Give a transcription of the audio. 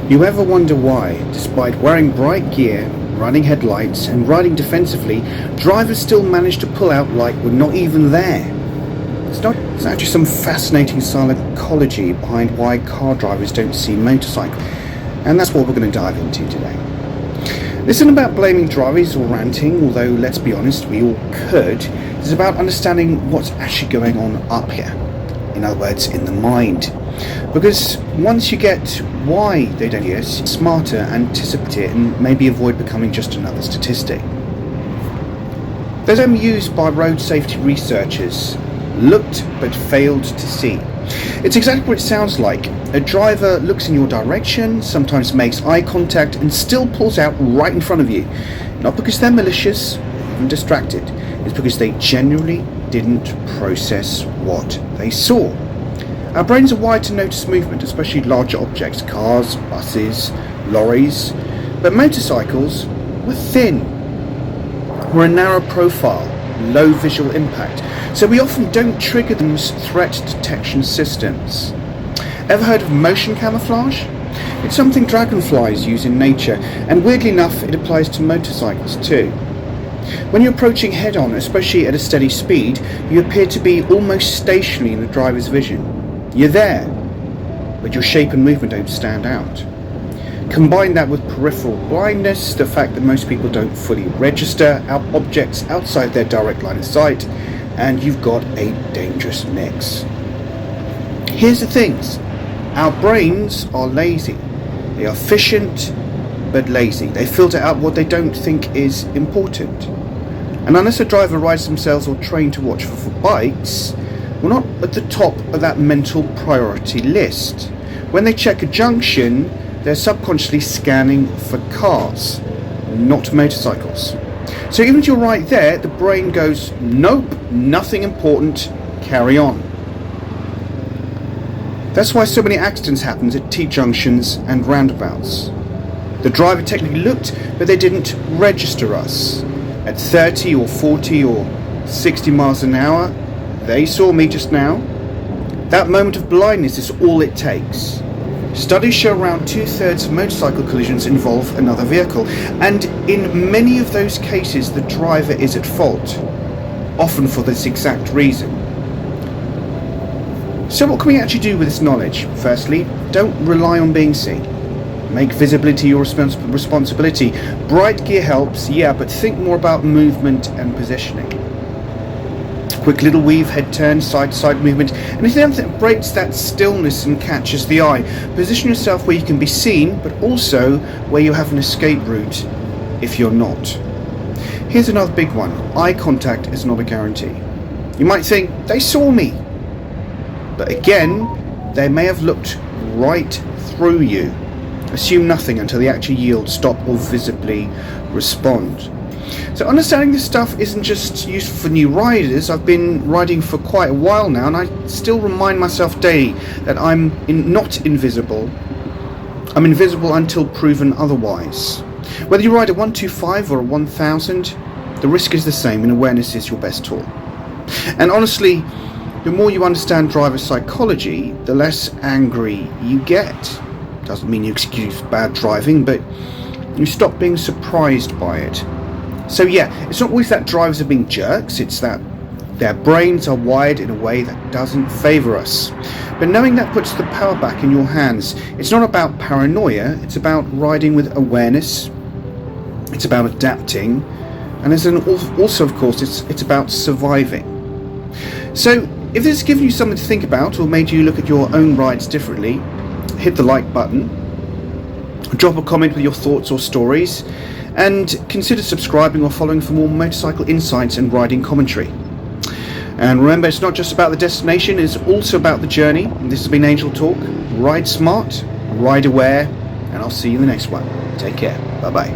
You ever wonder why, despite wearing bright gear, running headlights and riding defensively, drivers still manage to pull out like we're not even there? It's actually some fascinating psychology behind why car drivers don't see motorcycles, and that's what we're going to dive into today. This isn't about blaming drivers or ranting, although let's be honest, we all could. It's about understanding what's actually going on up here. In other words, in the mind. Because once you get why they don't hear, it's smarter, anticipate it, and maybe avoid becoming just another statistic. There's a term used by road safety researchers, looked but failed to see. It's exactly what it sounds like. A driver looks in your direction, sometimes makes eye contact, and still pulls out right in front of you. Not because they're malicious or even distracted, it's because they genuinely didn't process what they saw. Our brains are wired to notice movement, especially larger objects, cars, buses, lorries, but motorcycles were thin. We're a narrow profile, low visual impact, so we often don't trigger those threat detection systems. Ever heard of motion camouflage? It's something dragonflies use in nature, and weirdly enough it applies to motorcycles too. When you're approaching head-on, especially at a steady speed, you appear to be almost stationary in the driver's vision. You're there, but your shape and movement don't stand out. Combine that with peripheral blindness, the fact that most people don't fully register objects outside their direct line of sight, and you've got a dangerous mix. Here's the things. Our brains are lazy. They are efficient, but lazy. They filter out what they don't think is important. And unless a driver rides themselves or trained to watch for bikes, we're not at the top of that mental priority list. When they check a junction, they're subconsciously scanning for cars, not motorcycles. So even if you're right there, the brain goes, nope, nothing important, carry on. That's why so many accidents happen at T-junctions and roundabouts. The driver technically looked, but they didn't register us. At 30 or 40 or 60 miles an hour, they saw me just now. That moment of blindness is all it takes. Studies show around 2/3 of motorcycle collisions involve another vehicle, and in many of those cases the driver is at fault, often for this exact reason. So what can we actually do with this knowledge? Firstly, don't rely on being seen. Make visibility your responsibility. Bright gear helps, yeah, but think more about movement and positioning. Quick little weave, head turn, side to side movement, anything that breaks that stillness and catches the eye. Position yourself where you can be seen, but also where you have an escape route if you're not. Here's another big one. Eye contact is not a guarantee. You might think, they saw me. But again, they may have looked right through you. Assume nothing until they actually yield, stop, or visibly respond. So understanding this stuff isn't just useful for new riders. I've been riding for quite a while now, and I still remind myself daily that I'm not invisible. I'm invisible until proven otherwise. Whether you ride a 125 or a 1000, the risk is the same, and awareness is your best tool. And honestly, the more you understand driver psychology, the less angry you get. Doesn't mean you excuse bad driving, but you stop being surprised by it. So yeah, it's not always that drivers are being jerks, it's that their brains are wired in a way that doesn't favour us. But knowing that puts the power back in your hands. It's not about paranoia, it's about riding with awareness, it's about adapting, and also of course it's about surviving. So if this has given you something to think about or made you look at your own rides differently, hit the like button, drop a comment with your thoughts or stories, and consider subscribing or following for more motorcycle insights and riding commentary. And remember, it's not just about the destination, it's also about the journey. This has been Angel Talk. Ride smart, ride aware, and I'll see you in the next one. Take care. Bye bye.